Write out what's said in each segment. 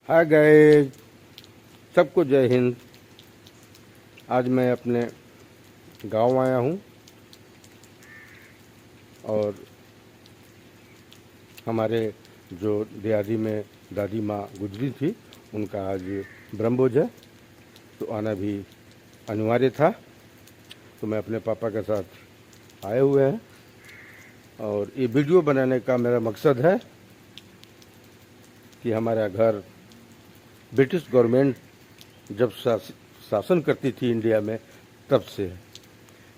Hi guys, सबको जय हिंद। आज मैं अपने गांव आया हूं और हमारे जो दियादी में दादी माँ गुजरी थी उनका आज ब्रह्मभोज है, तो आना भी अनिवार्य था। तो मैं अपने पापा के साथ आए हुए हैं और ये वीडियो बनाने का मेरा मकसद है कि हमारा घर ब्रिटिश गवर्नमेंट जब शासन करती थी इंडिया में तब से है,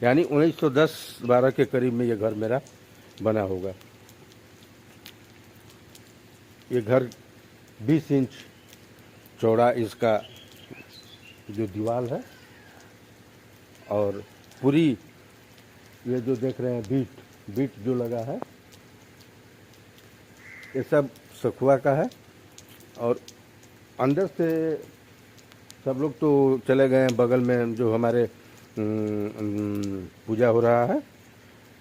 यानी 1910-12 के करीब में ये घर मेरा बना होगा। ये घर 20 इंच चौड़ा इसका जो दीवार है और पूरी ये जो देख रहे हैं बीट जो लगा है ये सब सखुआ का है। और अंदर से सब लोग तो चले गए हैं, बगल में जो हमारे पूजा हो रहा है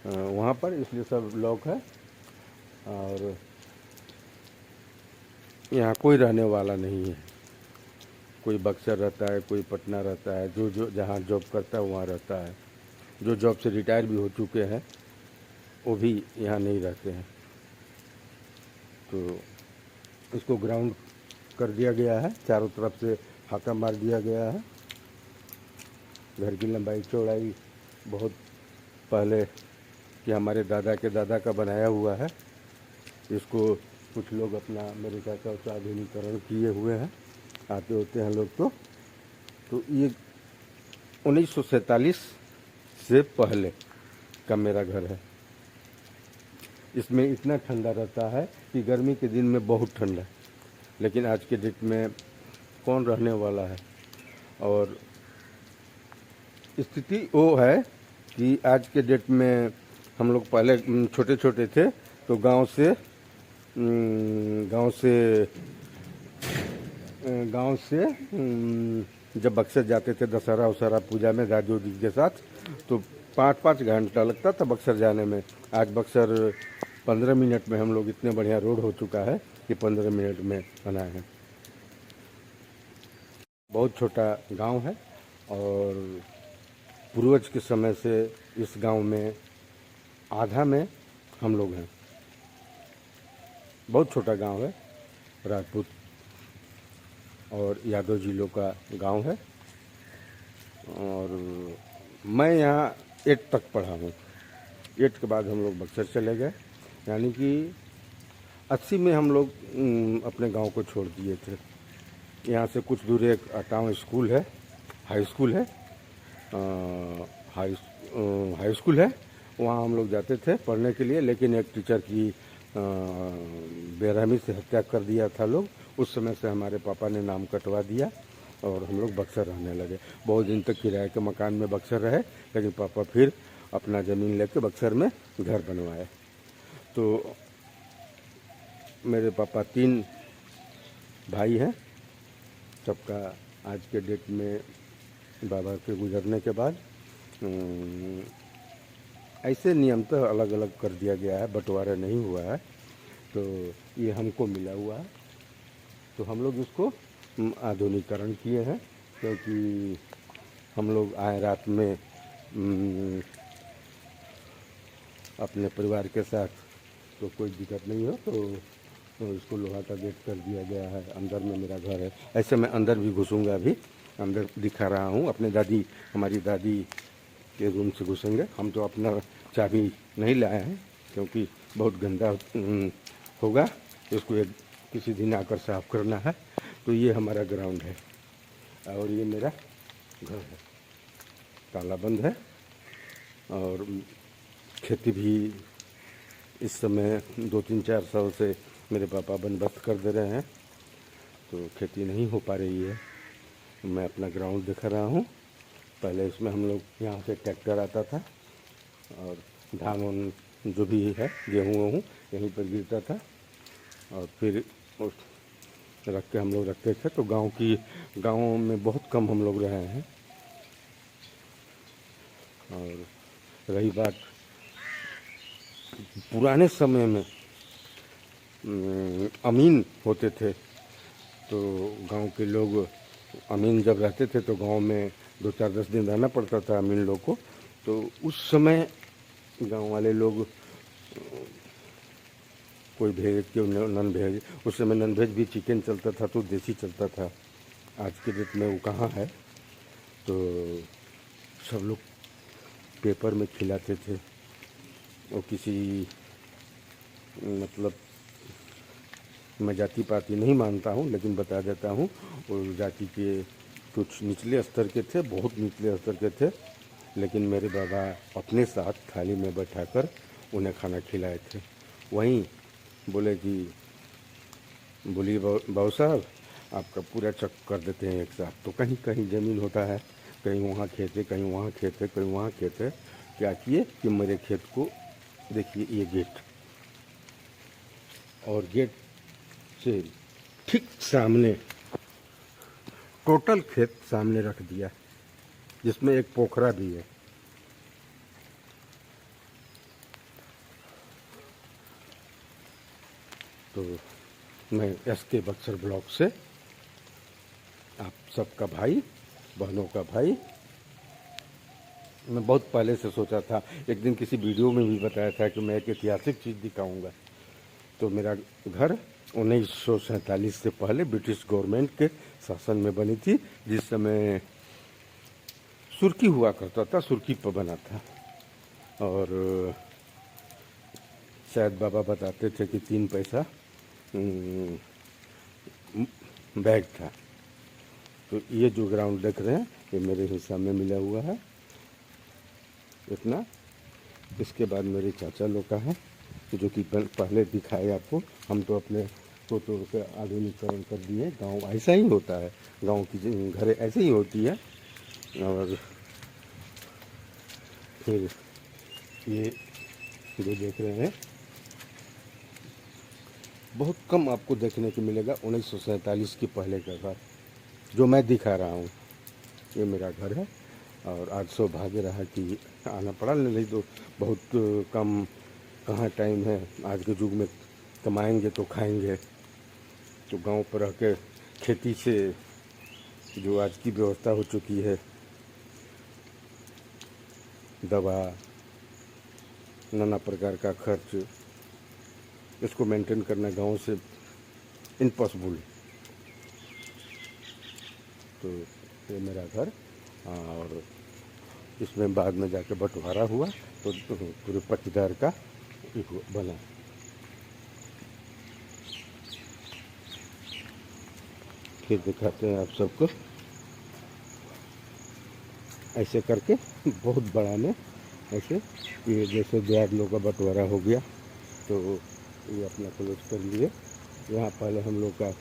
वहाँ पर, इसलिए सब लॉक है और यहाँ कोई रहने वाला नहीं है। कोई बक्सर रहता है, कोई पटना रहता है, जो जहाँ जॉब करता है वहाँ रहता है। जो जॉब से रिटायर भी हो चुके हैं वो भी यहाँ नहीं रहते हैं। तो इसको ग्राउंड कर दिया गया है, चारों तरफ से फाका मार दिया गया है। घर की लंबाई चौड़ाई बहुत पहले कि हमारे दादा के दादा का बनाया हुआ है। इसको कुछ लोग अपना मेरे चाचा का आधुनिकीकरण किए हुए हैं, आते होते हैं लोग। तो ये 1947 से पहले का मेरा घर है। इसमें इतना ठंडा रहता है कि गर्मी के दिन में बहुत ठंडा, लेकिन आज के डेट में कौन रहने वाला है। और स्थिति वो है कि आज के डेट में हम लोग पहले छोटे छोटे थे तो गांव से जब बक्सर जाते थे दशहरा उशहरा पूजा में दादी जी के साथ, तो 5-5 घंटा लगता था बक्सर जाने में। आज बक्सर 15 मिनट में, हम लोग इतने बढ़िया रोड हो चुका है कि 15 मिनट में बनाए हैं। बहुत छोटा गांव है और पूर्वज के समय से इस गांव में आधा में हम लोग हैं। बहुत छोटा गांव है, राजपूत और यादव जी लोग का गांव है। और मैं यहाँ 8 तक पढ़ा हूँ। 8 के बाद हम लोग बक्सर चले गए, यानी कि 80 में हम लोग अपने गांव को छोड़ दिए थे। यहाँ से कुछ दूर एक टाउन स्कूल है, हाई स्कूल है, हाई स्कूल है। वहाँ हम लोग जाते थे पढ़ने के लिए, लेकिन एक टीचर की बेरहमी से हत्या कर दिया था लोग। उस समय से हमारे पापा ने नाम कटवा दिया और हम लोग बक्सर रहने लगे। बहुत दिन तक किराए के मकान में बक्सर रहे, लेकिन पापा फिर अपना ज़मीन लेके बक्सर में घर बनवाए। तो मेरे पापा 3 भाई हैं। सबका आज के डेट में बाबा के गुजरने के बाद ऐसे नियमतः अलग अलग कर दिया गया है, बंटवारा नहीं हुआ है। तो ये हमको मिला हुआ है, तो हम लोग इसको आधुनिकीकरण किए हैं, क्योंकि हम लोग आए रात में अपने परिवार के साथ, तो कोई दिक्कत नहीं हो। तो इसको लोहा का गेट कर दिया गया है। अंदर में मेरा घर है। ऐसे मैं अंदर भी घुसूँगा, अभी अंदर दिखा रहा हूँ। अपने हमारी दादी के रूम से घुसेंगे। हम तो अपना चाबी नहीं लाए हैं, क्योंकि बहुत गंदा होगा, इसको किसी दिन आकर साफ करना है। तो ये हमारा ग्राउंड है और ये मेरा घर है। ताला बंद है और खेती भी इस समय 2-3-4 साल से मेरे पापा बंदोबस्त कर दे रहे हैं, तो खेती नहीं हो पा रही है। मैं अपना ग्राउंड दिखा रहा हूँ। पहले इसमें हम लोग, यहाँ से ट्रैक्टर आता था और धान जो भी है, गेहूँ यहीं पर गिरता था और फिर रख के हम लोग रखते थे। तो गांव में बहुत कम हम लोग रहे हैं। और रही बात पुराने समय में, अमीन होते थे तो गांव के लोग, अमीन जब रहते थे तो गांव में 2-4-10 दिन रहना पड़ता था अमीन लोग को। तो उस समय गांव वाले लोग कोई भेज के नॉन भेज, उस समय नॉन भेज भी चिकन चलता था तो देसी चलता था। आज के डेट में वो कहाँ है। तो सब लोग पेपर में खिलाते थे। और किसी, मतलब मैं जाति पाति नहीं मानता हूँ, लेकिन बता देता हूँ, वो जाति के कुछ निचले स्तर के थे, बहुत निचले स्तर के थे, लेकिन मेरे बाबा अपने साथ थाली में बैठाकर उन्हें खाना खिलाए थे। वहीं बोले कि बोलिए बाबू साहब, आपका पूरा चेक कर देते हैं एक साथ। तो कहीं कहीं ज़मीन होता है, कहीं वहाँ खेत है, कहीं वहाँ खेत है, कहीं वहाँ खेत है। क्या किए कि मेरे खेत को देखिए, ये गेट, और गेट से ठीक सामने टोटल खेत सामने रख दिया, जिसमें एक पोखरा भी है। तो मैं SK बक्सर ब्लॉक से आप सबका भाई, बहनों का भाई। मैं बहुत पहले से सोचा था, एक दिन किसी वीडियो में भी बताया था कि मैं एक ऐतिहासिक चीज़ दिखाऊंगा। तो मेरा घर 1947 से पहले ब्रिटिश गवर्नमेंट के शासन में बनी थी, जिस समय सुर्खी हुआ करता था, सुर्खी पर बना था। और शायद बाबा बताते थे कि 3 पैसा बैग था। तो ये जो ग्राउंड देख रहे हैं, ये मेरे हिस्सा में मिला हुआ है इतना। इसके बाद मेरे चाचा लोग का है, जो कि पहले दिखाए आपको। हम तो अपने तो आधुनिकीकरण कर दिए। गांव ऐसा ही होता है, गांव की घरें ऐसे ही होती है। और फिर ये जो देख रहे हैं, बहुत कम आपको देखने को मिलेगा 1947 के पहले का घर जो मैं दिखा रहा हूँ। ये मेरा घर है। और आज सौभाग्य रहा कि आना पड़ा, नहीं तो बहुत कम कहाँ टाइम है। आज के युग में कमाएंगे तो खाएंगे। तो गांव पर रह के खेती से जो आज की व्यवस्था हो चुकी है, दवा, नाना प्रकार का खर्च, इसको मेंटेन करना गांव से इम्पॉसिबल। तो ये मेरा घर, और इसमें बाद में जाके बंटवारा हुआ तो पूरे पट्टीदार का बना। फिर दिखाते हैं आप सबको, ऐसे करके बहुत बड़ा में ऐसे, ये जैसे ब्याज लोग का बंटवारा हो गया तो ये अपना क्लोज कर लिए। यहाँ पहले हम लोग का,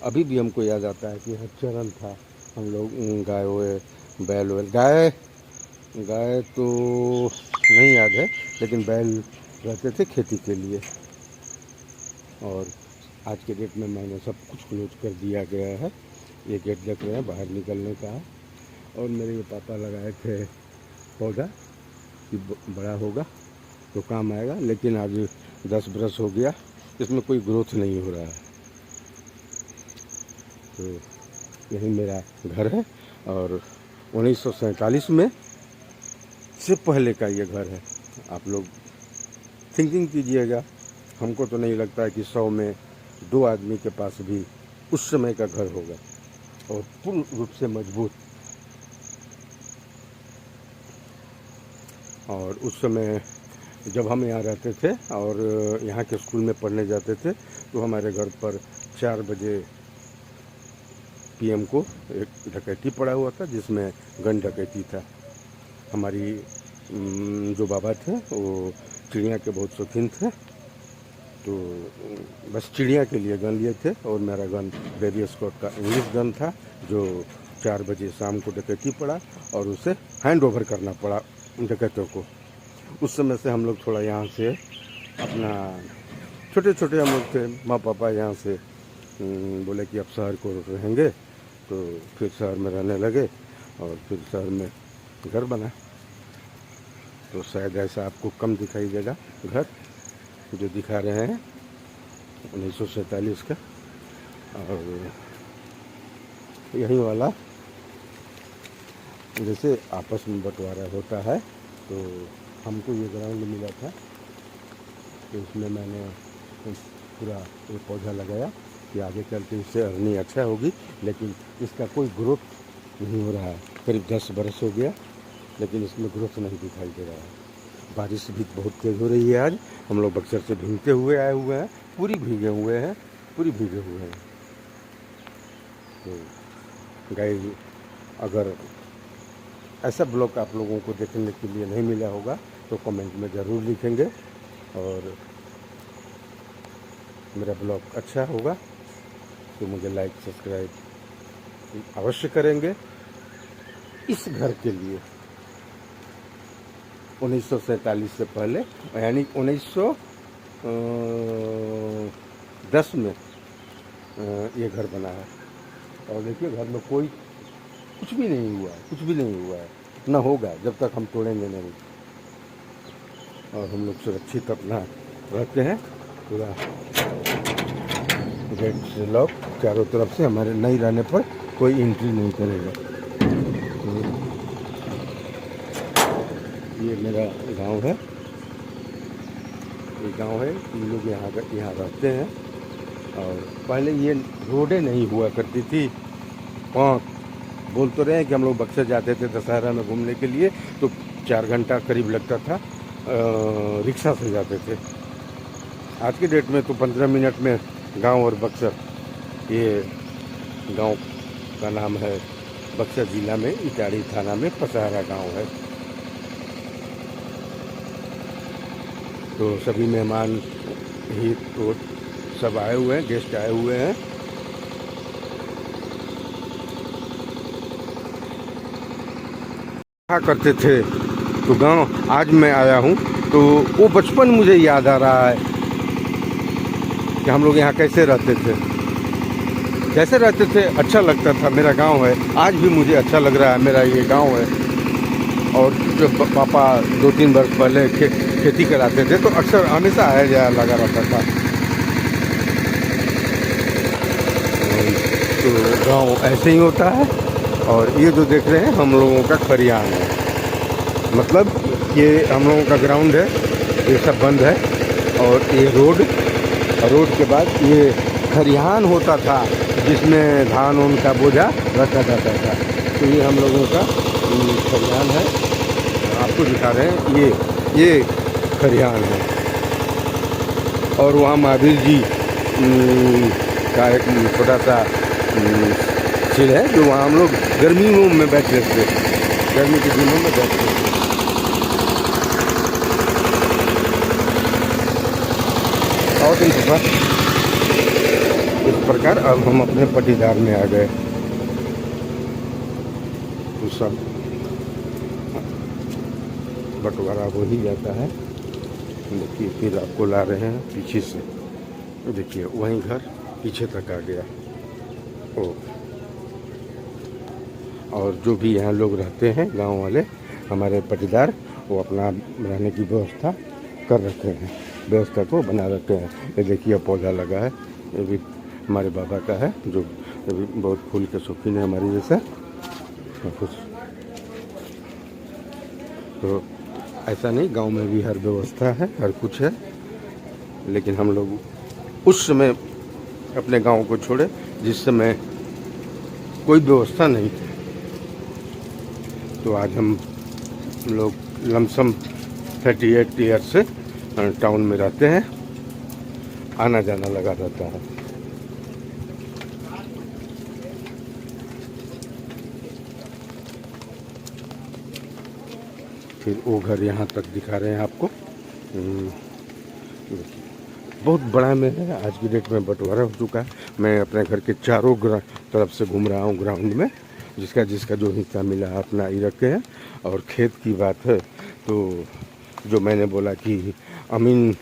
अभी भी हमको याद आता है कि यहाँ चरण था। हम लोग गाय हुए, बैल हुए, गाय तो नहीं याद है, लेकिन बैल रहते थे खेती के लिए। और आज के डेट में मैंने सब कुछ क्लोज कर दिया गया है। ये गेट देख रहे हैं, बाहर निकलने का है। और मेरे पापा लगाए थे पौधा कि बड़ा होगा तो काम आएगा, लेकिन आज 10 बरस हो गया, इसमें कोई ग्रोथ नहीं हो रहा है। तो यही मेरा घर है। और 1947 में से पहले का ये घर है। आप लोग थिंकिंग कीजिएगा। हमको तो नहीं लगता है कि 100 में 2 आदमी के पास भी उस समय का घर होगा, और पूर्ण रूप से मजबूत। और उस समय जब हम यहाँ रहते थे और यहाँ के स्कूल में पढ़ने जाते थे, तो हमारे घर पर 4 बजे PM को एक डकैती पड़ा हुआ था, जिसमें गन डकैती था। हमारी जो बाबा थे वो चिड़िया के बहुत शौकीन थे, तो बस चिड़िया के लिए गन लिए थे। और मेरा गन बेबी स्कॉट का इंग्लिश गन था, जो 4 बजे शाम को डकैती पड़ा और उसे हैंड ओवर करना पड़ा डकैतों को। उस समय से हम लोग थोड़ा यहाँ से अपना, छोटे छोटे हम लोग थे, माँ पापा यहाँ से बोले कि अब शहर को रहेंगे, तो फिर शहर में रहने लगे। और फिर शहर में घर बना। तो शायद ऐसा आपको कम दिखाई देगा घर जो दिखा रहे हैं 1947 का। और यही वाला जैसे आपस में बंटवारा होता है, तो हमको ये ग्राउंड मिला था, तो इसमें मैंने पूरा एक पौधा लगाया कि आगे चल के इससे अर्निंग अच्छा होगी, लेकिन इसका कोई ग्रोथ नहीं हो रहा है। करीब 10 बरस हो गया, लेकिन इसमें ग्रोथ नहीं दिखाई दे रहा है। बारिश भी बहुत तेज़ हो रही है। आज हम लोग बक्सर से भीगते हुए आए हुए हैं, पूरी भीगे हुए हैं, पूरी भीगे हुए हैं। तो गाइस, अगर ऐसा ब्लॉग आप लोगों को देखने के लिए नहीं मिला होगा तो कमेंट में ज़रूर लिखेंगे, और मेरा ब्लॉग अच्छा होगा तो मुझे लाइक सब्सक्राइब अवश्य करेंगे। इस घर के लिए 1947 से पहले, यानी 1910 में ये घर बना है। और देखिए, घर में कोई कुछ भी नहीं हुआ है, कुछ भी नहीं हुआ है, ना होगा जब तक हम तोड़ेंगे नहीं। और हम लोग सुरक्षित अपना रहते हैं, पूरा गेट से लॉक चारों तरफ से, हमारे नहीं रहने पर कोई एंट्री नहीं करेगा। तो ये मेरा गांव है, ये गांव है, ये लोग यहाँ रहते हैं। और पहले ये रोडें नहीं हुआ करती थी। बोल तो रहे हैं कि हम लोग बक्सर जाते थे दशहरा में घूमने के लिए, तो 4 घंटा करीब लगता था, रिक्शा से जाते थे। आज के डेट में तो 15 मिनट में गांव और बक्सर। ये गांव का नाम है, बक्सर ज़िला में इटाड़ी थाना में पसहरा गांव है। तो सभी मेहमान ही तो सब आए हुए हैं, गेस्ट आए हुए हैं। क्या करते थे तो गांव, आज मैं आया हूं तो वो बचपन मुझे याद आ रहा है कि हम लोग यहाँ कैसे रहते थे, कैसे रहते थे। अच्छा लगता था, मेरा गांव है, आज भी मुझे अच्छा लग रहा है, मेरा ये गांव है। और जब पापा 2-3 वर्ष पहले खेती कराते थे तो अक्सर हमेशा आया जाया लगा रहता था। तो गांव ऐसे ही होता है। और ये जो देख रहे हैं हम लोगों का खरियान है, मतलब ये हम लोगों का ग्राउंड है, ये सब बंद है। और ये रोड के बाद ये खरियान होता था, जिसमें धान उन का बोझा रखा जाता था। तो ये हम लोगों का खरियान है, आपको दिखा रहे हैं, ये खरियान है। और वहाँ महावीर जी का एक छोटा सा झील है, जो वहाँ हम लोग गर्मियों में बैठते थे, गर्मी के दिनों में बैठते थे। और इस प्रकार अब हम अपने पटीदार में आ गए। तो सब बंटवारा हो ही जाता है। देखिए, फिर आपको ला रहे हैं पीछे से, देखिए वहीं घर पीछे तक आ गया। और जो भी यहाँ लोग रहते हैं, गांव वाले हमारे पटीदार, वो अपना रहने की व्यवस्था कर रखे हैं, व्यवस्था को बना रखे हैं। ये देखिए पौधा लगा है, ये भी हमारे बाबा का है, जो भी बहुत फूल के शौकीन है हमारे जैसा। कुछ तो ऐसा नहीं, गांव में भी हर व्यवस्था है, हर कुछ है। लेकिन हम लोग उस समय अपने गांव को छोड़े जिस समय कोई व्यवस्था नहीं थी। तो आज हम लोग लमसम 38 ईयर से टाउन में रहते हैं, आना जाना लगा रहता है। फिर वो घर यहाँ तक दिखा रहे हैं आपको। बहुत बड़ा में है, आज की डेट में बंटवारा हो चुका है। मैं अपने घर के चारों तरफ से घूम रहा हूँ ग्राउंड में, जिसका जो हिस्सा मिला है अपना ही रखे हैं। और खेत की बात है तो जो मैंने बोला कि अमीन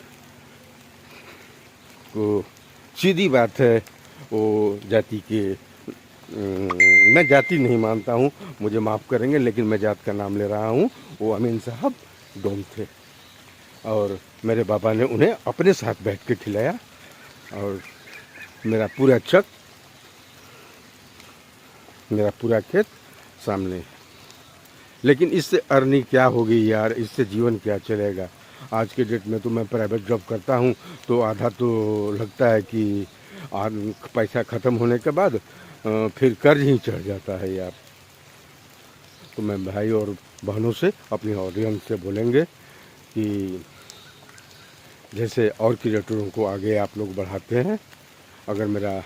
को सीधी बात है, वो जाति के, मैं जाति नहीं मानता हूँ, मुझे माफ़ करेंगे, लेकिन मैं जात का नाम ले रहा हूँ। वो अमीन साहब डोम थे और मेरे बाबा ने उन्हें अपने साथ बैठ के खिलाया। और मेरा पूरा चक मेरा पूरा खेत सामने है। लेकिन इससे अर्निंग क्या होगी यार, इससे जीवन क्या चलेगा। आज के डेट में तो मैं प्राइवेट जॉब करता हूँ तो आधा तो लगता है कि पैसा ख़त्म होने के बाद फिर कर्ज ही चढ़ जाता है यार। तो मैं भाई और बहनों से, अपनी ऑडियंस से बोलेंगे कि जैसे और क्रिएटरों को आगे आप लोग बढ़ाते हैं, अगर मेरा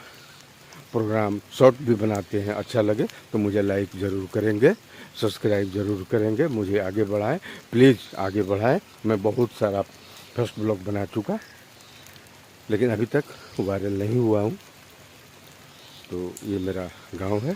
प्रोग्राम शॉर्ट भी बनाते हैं अच्छा लगे तो मुझे लाइक ज़रूर करेंगे, सब्सक्राइब ज़रूर करेंगे, मुझे आगे बढ़ाएं, प्लीज़ आगे बढ़ाएं। मैं बहुत सारा फर्स्ट ब्लॉग बना चुका लेकिन अभी तक वायरल नहीं हुआ हूँ। तो ये मेरा गांव है।